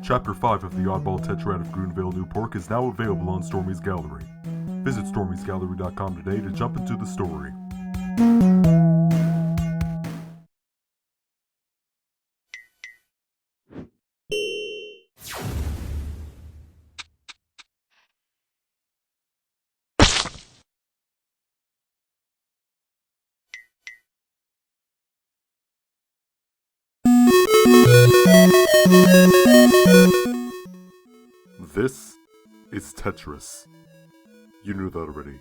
Chapter 5 of the Oddball Tetrad of Grunvale New Pork is now available on Stormy's Gallery. Visit stormysgallery.com today to jump into the story. This is Tetris. You knew that already.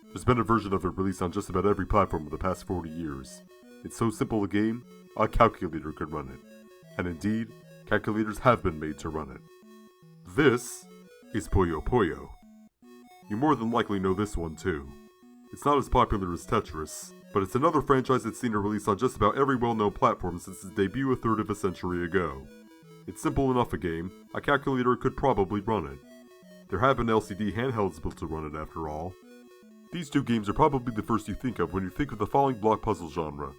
There's been a version of it released on just about every platform in the past 40 years. It's so simple a game, a calculator could run it. And indeed, calculators have been made to run it. This is Puyo Puyo. You more than likely know this one too. It's not as popular as Tetris, but it's another franchise that's seen a release on just about every well-known platform since its debut a third of a century ago. It's simple enough a game, a calculator could probably run it. There have been LCD handhelds built to run it after all. These two games are probably the first you think of when you think of the falling block puzzle genre.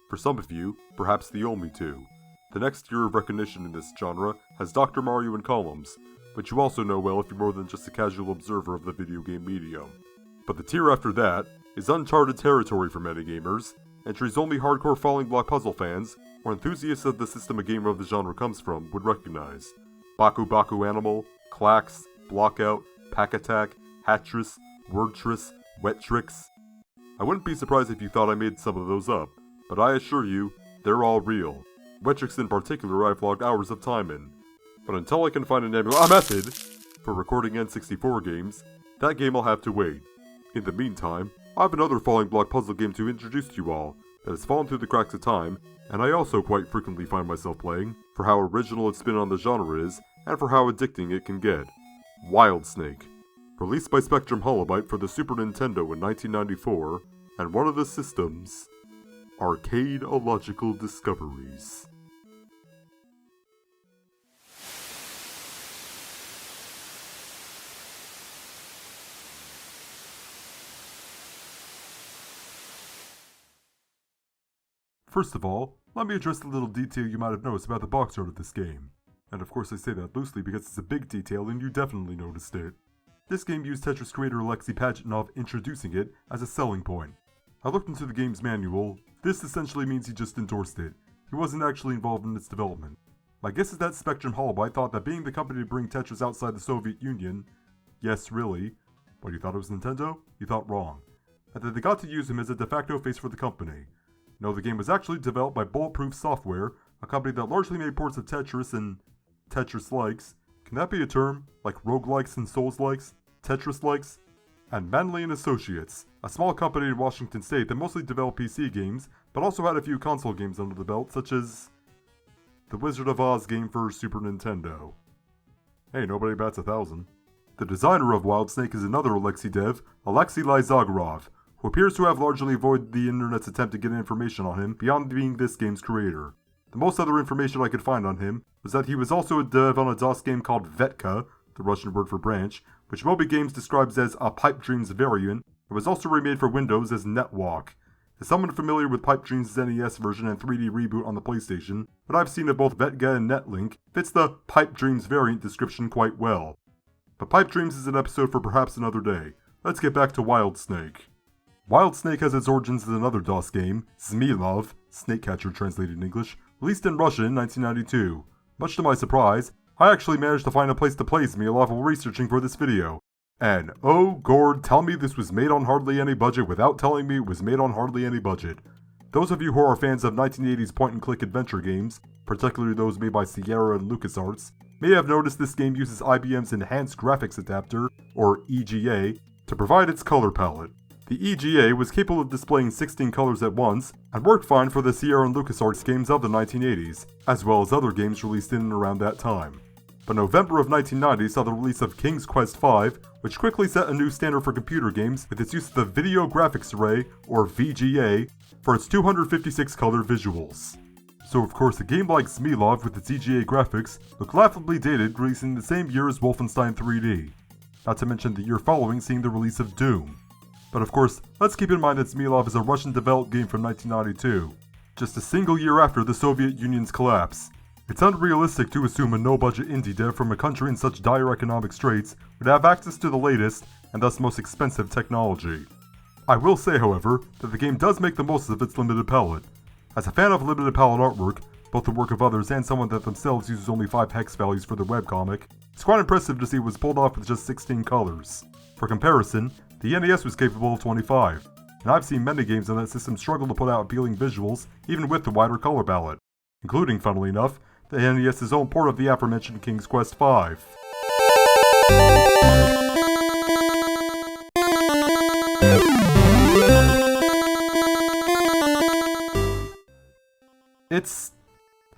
For some of you, perhaps the only two. The next tier of recognition in this genre has Dr. Mario and Columns, which you also know well if you're more than just a casual observer of the video game medium. But the tier after that is uncharted territory for many gamers, entries only hardcore falling block puzzle fans, or enthusiasts of the system a game of the genre comes from, would recognize. Baku Baku Animal, Clax, Blockout, Pack Attack, Hatris, Wordtris, Wettrix. I wouldn't be surprised if you thought I made some of those up, but I assure you, they're all real. Wettrix in particular I've logged hours of time in. But until I can find a method for recording N64 games, that game will have to wait. In the meantime, I have another falling block puzzle game to introduce to you all that has fallen through the cracks of time, and I also quite frequently find myself playing, for how original its spin on the genre is, and for how addicting it can get. WildSnake. Released by Spectrum Holobyte for the Super Nintendo in 1994, and one of the system's Arcade-ological Discoveries. First of all, let me address the little detail you might have noticed about the box art of this game. And of course I say that loosely because it's a big detail and you definitely noticed it. This game used Tetris creator Alexei Pajitnov introducing it as a selling point. I looked into the game's manual. This essentially means he just endorsed it. He wasn't actually involved in its development. My guess is that Spectrum Holobyte thought that being the company to bring Tetris outside the Soviet Union, yes really, but you thought it was Nintendo? You thought wrong. And that they got to use him as a de facto face for the company. No, the game was actually developed by Bulletproof Software, a company that largely made ports of Tetris and Tetris-likes. Can that be a term? Like roguelikes and Souls-likes? Tetris-likes? And Manley & Associates, a small company in Washington State that mostly developed PC games, but also had a few console games under the belt, such as the Wizard of Oz game for Super Nintendo. Hey, nobody bats 1,000. The designer of WildSnake is another Alexei dev, Alexei Lyzagorov, who appears to have largely avoided the internet's attempt to get information on him beyond being this game's creator. The most other information I could find on him was that he was also a dev on a DOS game called Vetka, the Russian word for branch, which Moby Games describes as a Pipe Dreams variant, and was also remade for Windows as NetWalk. As someone familiar with Pipe Dreams' NES version and 3D reboot on the PlayStation, what I've seen of both Vetka and Netlink fits the Pipe Dreams variant description quite well. But Pipe Dreams is an episode for perhaps another day. Let's get back to WildSnake. WildSnake has its origins in another DOS game, Zmilov, Snakecatcher translated in English, released in Russia in 1992. Much to my surprise, I actually managed to find a place to play Zmilov while researching for this video. And oh Gord, tell me this was made on hardly any budget without telling me it was made on hardly any budget. Those of you who are fans of 1980s point-and-click adventure games, particularly those made by Sierra and LucasArts, may have noticed this game uses IBM's Enhanced Graphics Adapter, or EGA, to provide its color palette. The EGA was capable of displaying 16 colors at once, and worked fine for the Sierra and LucasArts games of the 1980s, as well as other games released in and around that time. But November of 1990 saw the release of King's Quest V, which quickly set a new standard for computer games with its use of the Video Graphics Array, or VGA, for its 256 color visuals. So of course a game like Zmilov with its EGA graphics looked laughably dated, releasing the same year as Wolfenstein 3D. Not to mention the year following seeing the release of Doom. But of course, let's keep in mind that Zmilov is a Russian-developed game from 1992. just a single year after the Soviet Union's collapse. It's unrealistic to assume a no-budget indie dev from a country in such dire economic straits would have access to the latest, and thus most expensive technology. I will say, however, that the game does make the most of its limited palette. As a fan of limited palette artwork, both the work of others and someone that themselves uses only 5 hex values for their webcomic, it's quite impressive to see it was pulled off with just 16 colors. For comparison, the NES was capable of 25, and I've seen many games on that system struggle to put out appealing visuals even with the wider color palette, including, funnily enough, the NES's own port of the aforementioned King's Quest V. It's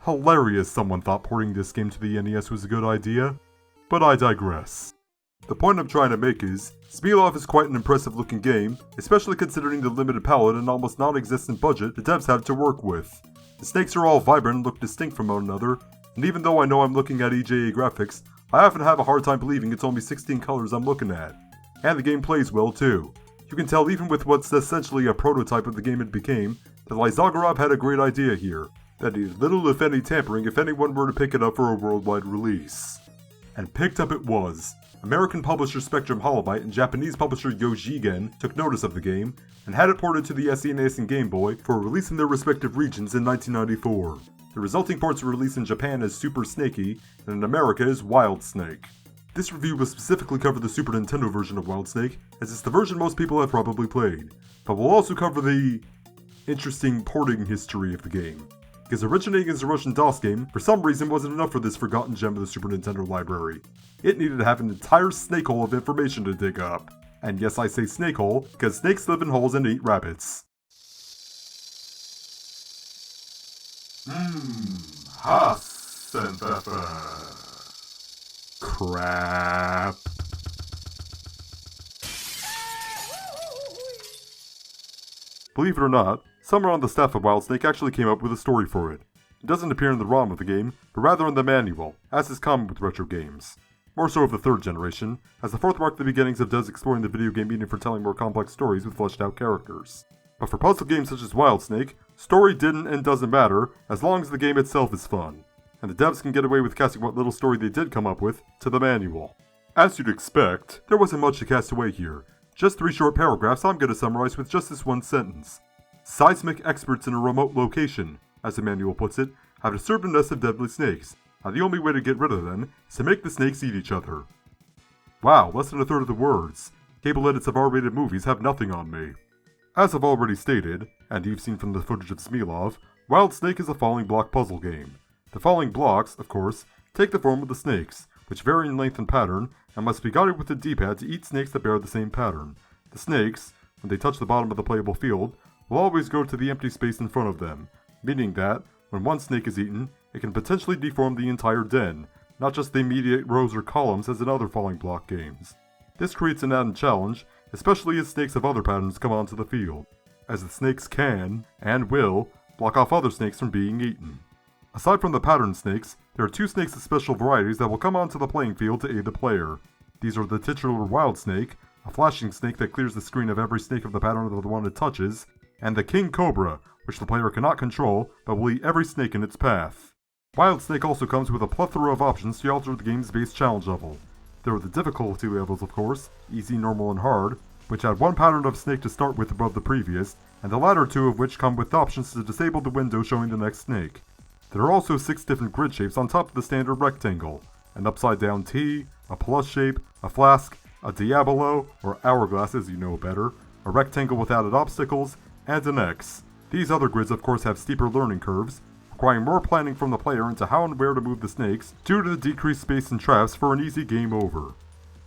hilarious someone thought porting this game to the NES was a good idea, but I digress. The point I'm trying to make is, Smilov is quite an impressive looking game, especially considering the limited palette and almost non-existent budget the devs had to work with. The snakes are all vibrant and look distinct from one another, and even though I know I'm looking at EJA graphics, I often have a hard time believing it's only 16 colors I'm looking at. And the game plays well too. You can tell even with what's essentially a prototype of the game it became, that Lyzogorov had a great idea here, that needed little if any tampering if anyone were to pick it up for a worldwide release. And picked up it was. American publisher Spectrum Holobite and Japanese publisher Yojigen took notice of the game, and had it ported to the SNES and Game Boy for release in their respective regions in 1994. The resulting ports were released in Japan as Super Snakey, and in America as WildSnake. This review will specifically cover the Super Nintendo version of WildSnake, as it's the version most people have probably played, but we'll also cover the interesting porting history of the game. Because originating as a Russian DOS game, for some reason wasn't enough for this forgotten gem of the Super Nintendo library. It needed to have an entire snake hole of information to dig up. And yes, I say snake hole, because snakes live in holes and eat rabbits. Hassenpfeffer. Crap. Believe it or not, someone on the staff of WildSnake actually came up with a story for it. It doesn't appear in the ROM of the game, but rather in the manual, as is common with retro games. More so of the third generation, as the fourth marked the beginnings of devs exploring the video game medium for telling more complex stories with fleshed out characters. But for puzzle games such as WildSnake, story didn't and doesn't matter, as long as the game itself is fun. And the devs can get away with casting what little story they did come up with to the manual. As you'd expect, there wasn't much to cast away here. Just 3 short paragraphs I'm going to summarize with just this one sentence. Seismic experts in a remote location, as the manual puts it, have disturbed a nest of deadly snakes. Now the only way to get rid of them is to make the snakes eat each other. Wow, less than a third of the words. Cable edits of R-rated movies have nothing on me. As I've already stated, and you've seen from the footage of Smilov, WildSnake is a falling block puzzle game. The falling blocks, of course, take the form of the snakes, which vary in length and pattern, and must be guided with the D-pad to eat snakes that bear the same pattern. The snakes, when they touch the bottom of the playable field, will always go to the empty space in front of them, meaning that, when one snake is eaten, it can potentially deform the entire den, not just the immediate rows or columns as in other falling block games. This creates an added challenge, especially as snakes of other patterns come onto the field, as the snakes can, and will, block off other snakes from being eaten. Aside from the pattern snakes, there are 2 snakes of special varieties that will come onto the playing field to aid the player. These are the titular WildSnake, a flashing snake that clears the screen of every snake of the pattern of the one it touches, and the King Cobra, which the player cannot control, but will eat every snake in its path. WildSnake also comes with a plethora of options to alter the game's base challenge level. There are the difficulty levels, of course, easy, normal, and hard, which add 1 pattern of snake to start with above the previous, and the latter 2 of which come with options to disable the window showing the next snake. There are also 6 different grid shapes on top of the standard rectangle, an upside down T, a plus shape, a flask, a diabolo, or hourglass as you know better, a rectangle with added obstacles, and an X. These other grids of course have steeper learning curves, requiring more planning from the player into how and where to move the snakes due to the decreased space and traps for an easy game over.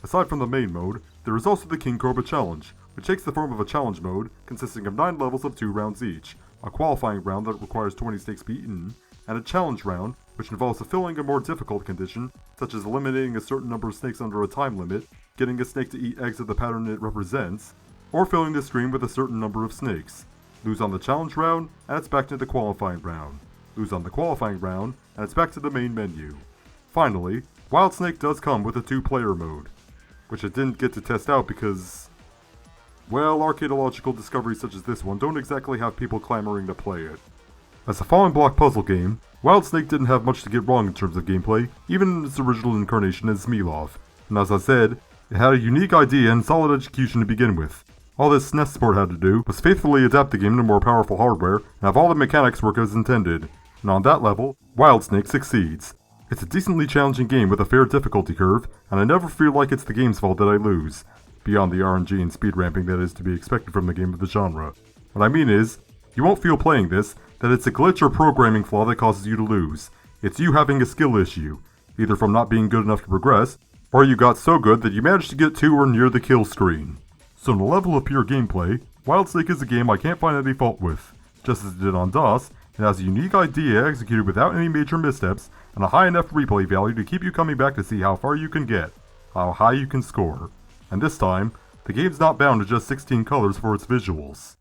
Aside from the main mode, there is also the King Cobra Challenge, which takes the form of a challenge mode consisting of 9 levels of 2 rounds each, a qualifying round that requires 20 snakes be eaten, and a challenge round, which involves fulfilling a more difficult condition, such as eliminating a certain number of snakes under a time limit, getting a snake to eat eggs of the pattern it represents, or filling the screen with a certain number of snakes. Lose on the challenge round, and it's back to the qualifying round. Lose on the qualifying round, and it's back to the main menu. Finally, WildSnake does come with a 2-player mode, which I didn't get to test out because, well, Arcade-ological Discovery such as this one don't exactly have people clamoring to play it. As a falling block puzzle game, WildSnake didn't have much to get wrong in terms of gameplay, even in its original incarnation as Smilov. And as I said, it had a unique idea and solid execution to begin with. All this SNES support had to do was faithfully adapt the game to more powerful hardware and have all the mechanics work as intended. And on that level, WildSnake succeeds. It's a decently challenging game with a fair difficulty curve, and I never feel like it's the game's fault that I lose, beyond the RNG and speed ramping that is to be expected from a game of the genre. What I mean is, you won't feel playing this that it's a glitch or programming flaw that causes you to lose. It's you having a skill issue, either from not being good enough to progress, or you got so good that you managed to get to or near the kill screen. So on the level of pure gameplay, WildSnake is a game I can't find any fault with. Just as it did on DOS, it has a unique idea executed without any major missteps, and a high enough replay value to keep you coming back to see how far you can get, how high you can score. And this time, the game's not bound to just 16 colors for its visuals.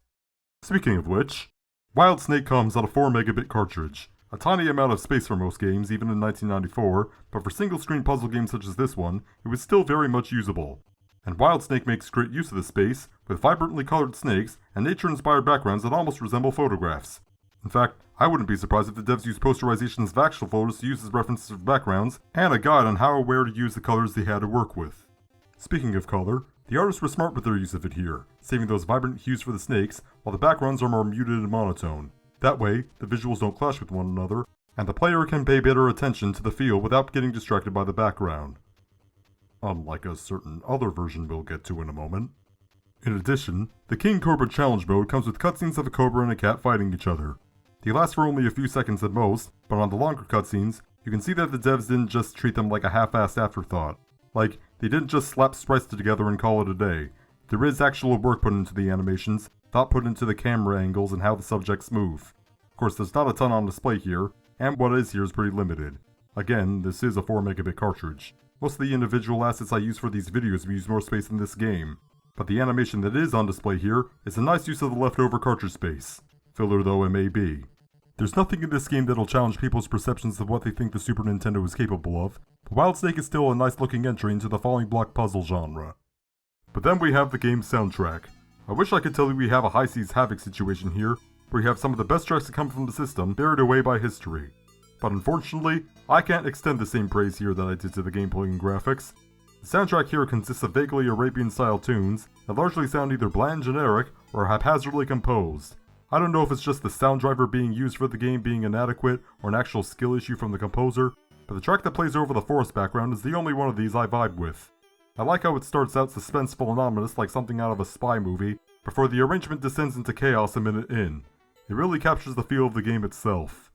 Speaking of which, WildSnake comes on a 4 megabit cartridge. A tiny amount of space for most games, even in 1994, but for single-screen puzzle games such as this one, it was still very much usable. And WildSnake makes great use of the space, with vibrantly colored snakes and nature-inspired backgrounds that almost resemble photographs. In fact, I wouldn't be surprised if the devs use posterizations of actual photos to use as references for backgrounds, and a guide on how or where to use the colors they had to work with. Speaking of color, the artists were smart with their use of it here, saving those vibrant hues for the snakes, while the backgrounds are more muted and monotone. That way, the visuals don't clash with one another, and the player can pay better attention to the feel without getting distracted by the background. Unlike a certain other version we'll get to in a moment. In addition, the King Cobra Challenge mode comes with cutscenes of a cobra and a cat fighting each other. They last for only a few seconds at most, but on the longer cutscenes, you can see that the devs didn't just treat them like a half-assed afterthought. Like, they didn't just slap sprites together and call it a day. There is actual work put into the animations, thought put into the camera angles and how the subjects move. Of course, there's not a ton on display here, and what is here is pretty limited. Again, this is a 4 megabit cartridge. Most of the individual assets I use for these videos use more space than this game, but the animation that is on display here is a nice use of the leftover cartridge space, filler though it may be. There's nothing in this game that'll challenge people's perceptions of what they think the Super Nintendo is capable of, but WildSnake is still a nice looking entry into the falling block puzzle genre. But then we have the game's soundtrack. I wish I could tell you we have a High Seas Havoc situation here, where we have some of the best tracks that come from the system buried away by history. But unfortunately, I can't extend the same praise here that I did to the gameplay and graphics. The soundtrack here consists of vaguely Arabian-style tunes that largely sound either bland generic or haphazardly composed. I don't know if it's just the sound driver being used for the game being inadequate or an actual skill issue from the composer, but the track that plays over the forest background is the only one of these I vibe with. I like how it starts out suspenseful and ominous like something out of a spy movie, before the arrangement descends into chaos a minute in. It really captures the feel of the game itself.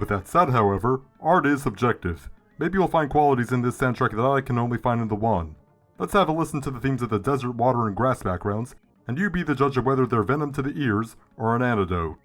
That said, however, art is subjective. Maybe you'll find qualities in this soundtrack that I can only find in the one. Let's have a listen to the themes of the desert, water, and grass backgrounds, and you be the judge of whether they're venom to the ears or an antidote.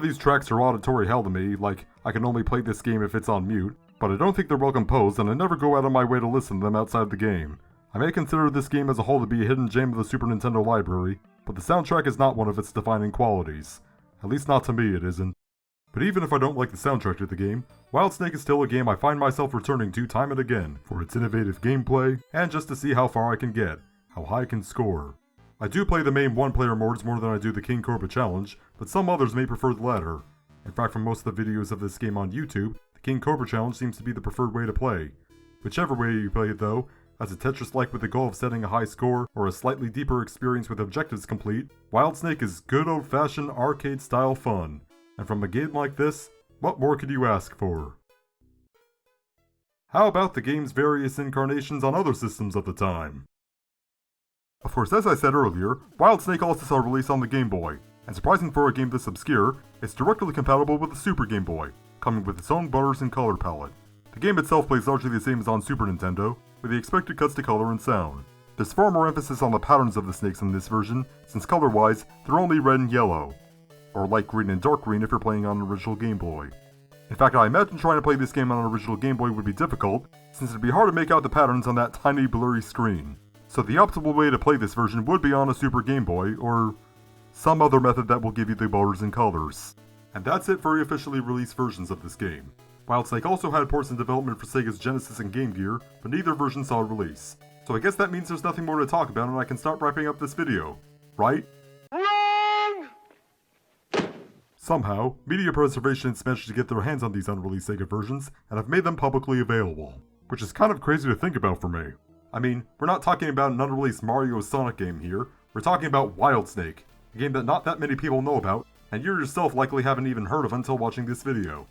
these tracks are auditory hell to me, like I can only play this game if it's on mute, but I don't think they're well composed and I never go out of my way to listen to them outside the game. I may consider this game as a whole to be a hidden gem of the Super Nintendo library, but the soundtrack is not one of its defining qualities. At least not to me, it isn't. But even if I don't like the soundtrack to the game, WildSnake is still a game I find myself returning to time and again for its innovative gameplay, and just to see how far I can get, how high I can score. I do play the main one-player modes more than I do the King Cobra Challenge, but some others may prefer the latter. In fact, from most of the videos of this game on YouTube, the King Cobra Challenge seems to be the preferred way to play. Whichever way you play it though, as a Tetris-like with the goal of setting a high score, or a slightly deeper experience with objectives complete, WildSnake is good old-fashioned arcade-style fun. And from a game like this, what more could you ask for? How about the game's various incarnations on other systems of the time? Of course, as I said earlier, WildSnake also saw release on the Game Boy, and surprising for a game this obscure, it's directly compatible with the Super Game Boy, coming with its own buttons and color palette. The game itself plays largely the same as on Super Nintendo, with the expected cuts to color and sound. There's far more emphasis on the patterns of the snakes in this version, since color-wise, they're only red and yellow, or light green and dark green if you're playing on an original Game Boy. In fact, I imagine trying to play this game on an original Game Boy would be difficult, since it'd be hard to make out the patterns on that tiny blurry screen. So the optimal way to play this version would be on a Super Game Boy, or some other method that will give you the borders and colors. And that's it for the officially released versions of this game. WildSnake also had ports in development for Sega's Genesis and Game Gear, but neither version saw release. So I guess that means there's nothing more to talk about and I can start wrapping up this video, right? Somehow, Media Preservationists managed to get their hands on these unreleased Sega versions, and have made them publicly available. Which is kind of crazy to think about for me. I mean, we're not talking about an unreleased Mario Sonic game here, we're talking about WildSnake, a game that not that many people know about, and you yourself likely haven't even heard of until watching this video.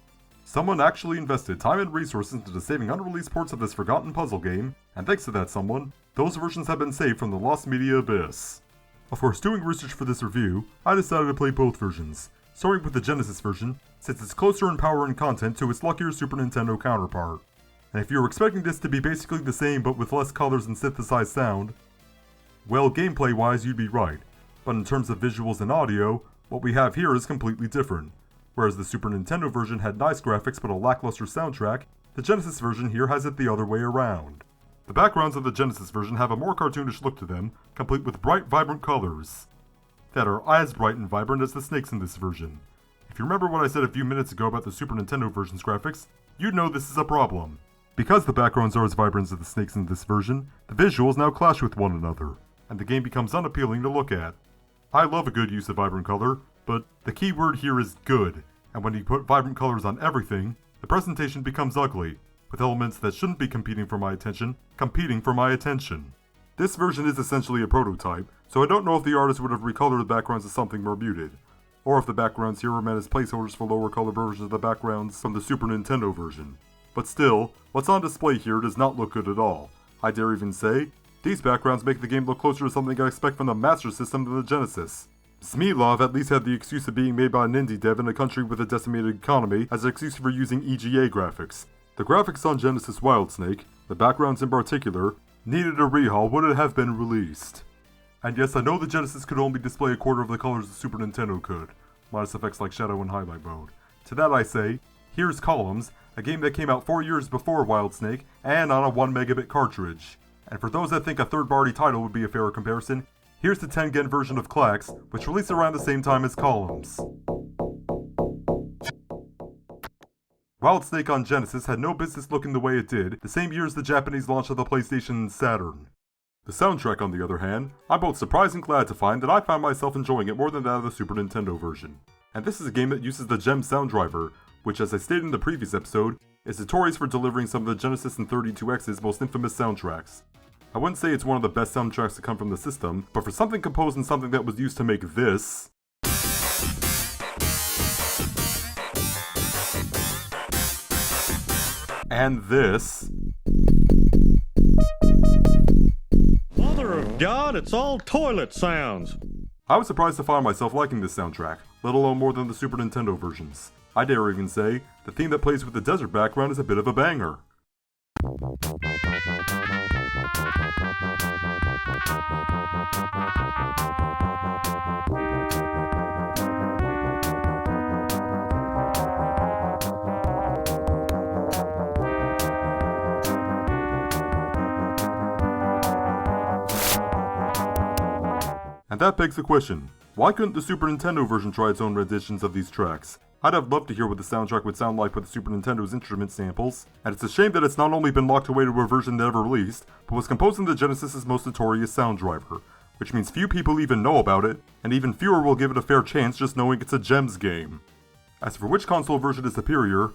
Someone actually invested time and resources into saving unreleased ports of this forgotten puzzle game, and thanks to that someone, those versions have been saved from the lost media abyss. Of course, doing research for this review, I decided to play both versions. Starting with the Genesis version, since it's closer in power and content to its luckier Super Nintendo counterpart. And if you're expecting this to be basically the same but with less colors and synthesized sound, well, gameplay-wise you'd be right, but in terms of visuals and audio, what we have here is completely different. Whereas the Super Nintendo version had nice graphics but a lackluster soundtrack, the Genesis version here has it the other way around. The backgrounds of the Genesis version have a more cartoonish look to them, complete with bright, vibrant colors that are as bright and vibrant as the snakes in this version. If you remember what I said a few minutes ago about the Super Nintendo version's graphics, you'd know this is a problem. Because the backgrounds are as vibrant as the snakes in this version, the visuals now clash with one another, and the game becomes unappealing to look at. I love a good use of vibrant color, but the key word here is good, and when you put vibrant colors on everything, the presentation becomes ugly, with elements that shouldn't be competing for my attention, competing for my attention. This version is essentially a prototype, so I don't know if the artist would have recolored the backgrounds as something more muted, or if the backgrounds here were meant as placeholders for lower color versions of the backgrounds from the Super Nintendo version. But still, what's on display here does not look good at all. I dare even say, these backgrounds make the game look closer to something I expect from the Master System than the Genesis. Smilov at least had the excuse of being made by an indie dev in a country with a decimated economy as an excuse for using EGA graphics. The graphics on Genesis WildSnake, the backgrounds in particular, needed a rehaul would it have been released. And yes, I know the Genesis could only display a quarter of the colors the Super Nintendo could, minus effects like shadow and highlight mode. To that I say, here's Columns, a game that came out 4 years before WildSnake, and on a 1 megabit cartridge. And for those that think a third-party title would be a fairer comparison, here's the 10-gen version of Clax, which released around the same time as Columns. WildSnake on Genesis had no business looking the way it did, the same year as the Japanese launch of the PlayStation and Saturn. The soundtrack, on the other hand, I'm both surprised and glad to find that I found myself enjoying it more than that of the Super Nintendo version. And this is a game that uses the GEM sound driver, which, as I stated in the previous episode, is notorious for delivering some of the Genesis and 32X's most infamous soundtracks. I wouldn't say it's one of the best soundtracks to come from the system, but for something composed in something that was used to make this, and this, Mother of God, it's all toilet sounds! I was surprised to find myself liking this soundtrack, let alone more than the Super Nintendo versions. I dare even say, the theme that plays with the desert background is a bit of a banger. And that begs the question, why couldn't the Super Nintendo version try its own renditions of these tracks? I'd have loved to hear what the soundtrack would sound like with the Super Nintendo's instrument samples, and it's a shame that it's not only been locked away to a version never released, but was composed in the Genesis's most notorious sound driver, which means few people even know about it, and even fewer will give it a fair chance just knowing it's a GEMS game. As for which console version is superior,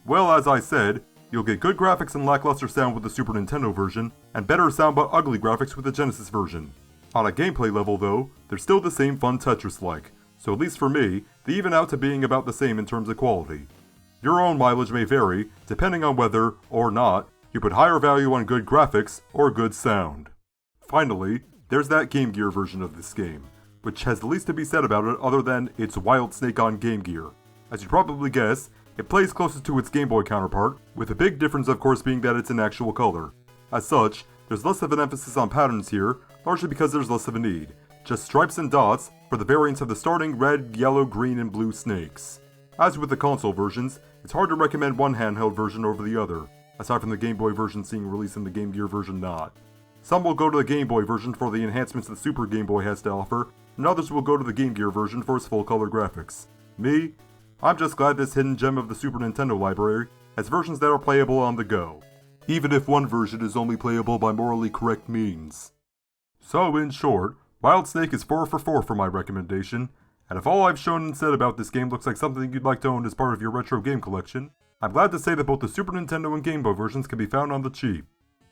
well, as I said, you'll get good graphics and lackluster sound with the Super Nintendo version, and better sound but ugly graphics with the Genesis version. On a gameplay level though, they're still the same fun Tetris-like, so at least for me, they even out to being about the same in terms of quality. Your own mileage may vary, depending on whether, or not, you put higher value on good graphics or good sound. Finally, there's that Game Gear version of this game, which has the least to be said about it other than it's WildSnake on Game Gear. As you'd probably guess, it plays closest to its Game Boy counterpart, with the big difference of course being that it's in actual color. As such, there's less of an emphasis on patterns here, largely because there's less of a need. Just stripes and dots for the variants of the starting red, yellow, green, and blue snakes. As with the console versions, it's hard to recommend one handheld version over the other, aside from the Game Boy version seeing release and the Game Gear version not. Some will go to the Game Boy version for the enhancements the Super Game Boy has to offer, and others will go to the Game Gear version for its full color graphics. Me? I'm just glad this hidden gem of the Super Nintendo library has versions that are playable on the go, even if one version is only playable by morally correct means. So in short, WildSnake is 4 for 4 for my recommendation, and if all I've shown and said about this game looks like something you'd like to own as part of your retro game collection, I'm glad to say that both the Super Nintendo and Game Boy versions can be found on the cheap.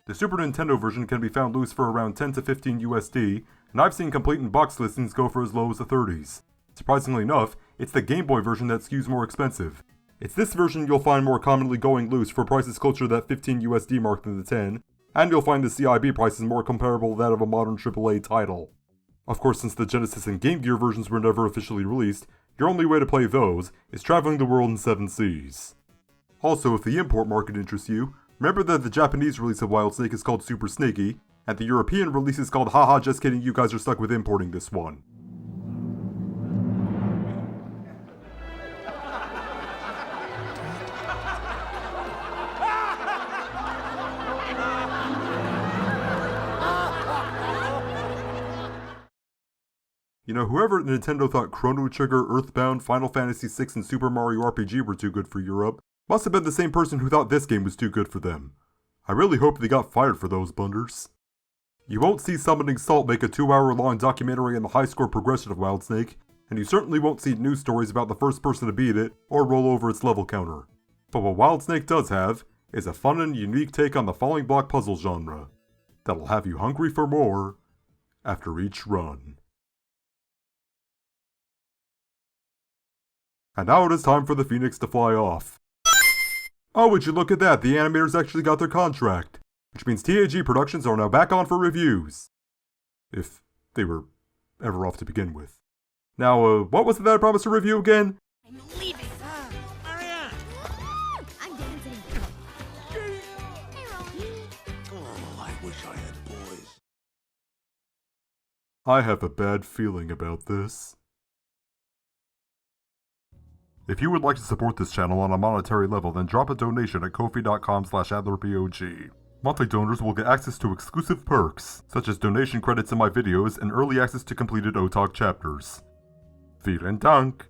The Super Nintendo version can be found loose for around 10 to 15 USD, and I've seen complete and box listings go for as low as the 30s. Surprisingly enough, it's the Game Boy version that skews more expensive. It's this version you'll find more commonly going loose for prices closer to that 15 USD mark than the 10, and you'll find the CIB prices more comparable to that of a modern AAA title. Of course, since the Genesis and Game Gear versions were never officially released, your only way to play those is traveling the world in 7 seas. Also, if the import market interests you, remember that the Japanese release of WildSnake is called Super Snaky, and the European release is called Haha Just Kidding, you guys are stuck with importing this one. You know, whoever at Nintendo thought Chrono Trigger, Earthbound, Final Fantasy VI, and Super Mario RPG were too good for Europe, must have been the same person who thought this game was too good for them. I really hope they got fired for those blunders. You won't see Summoning Salt make a 2-hour-long documentary on the high-score progression of WildSnake, and you certainly won't see news stories about the first person to beat it, or roll over its level counter. But what WildSnake does have, is a fun and unique take on the falling block puzzle genre, that'll have you hungry for more, after each run. And now it is time for the Phoenix to fly off. Oh, would you look at that, the animators actually got their contract. Which means TAG Productions are now back on for reviews. If they were ever off to begin with. Now, what was it that I promised to review again? I'm leaving. Hurry up! I'm dancing. Hey, Roland. Oh, I wish I had boys. I have a bad feeling about this. If you would like to support this channel on a monetary level, then drop a donation at ko-fi.com/adlerpog. Monthly donors will get access to exclusive perks, such as donation credits in my videos and early access to completed OTOG chapters. Vielen Dank!